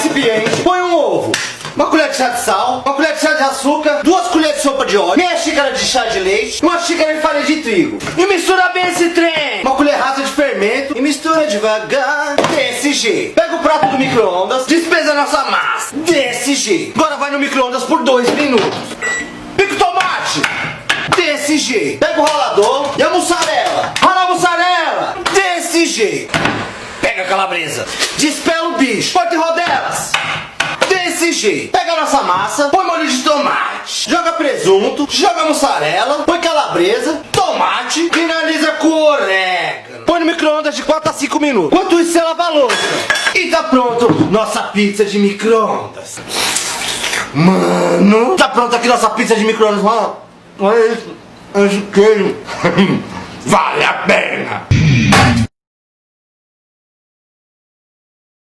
recipiente, põe um ovo, uma colher de chá de sal, uma colher de chá de açúcar, 2 colheres de sopa de óleo, meia xícara de chá de leite, uma xícara de farinha de trigo. E mistura bem esse trem. Uma colher rasa de fermento e mistura devagar. Desse jeito. Pega o prato do micro-ondas, despesa a nossa massa. Desse jeito. Agora vai no micro-ondas por 2 minutos. Pica o tomate. Desse jeito. Pega o ralador e a mussarela. Rala a mussarela. Desse jeito. Pega a calabresa. Despela o bicho. Corta em rodelas. Desse jeito. Pega a nossa massa, põe molho de tomate, joga presunto, joga mussarela, põe calabresa, tomate, finaliza com orégano. Põe no micro-ondas de 4 a 5 minutos. Enquanto isso, você lava a louça. E tá pronto nossa pizza de micro-ondas. Mano, tá pronto aqui nossa pizza de micro-ondas. Olha isso, esse queijo. Vale a pena.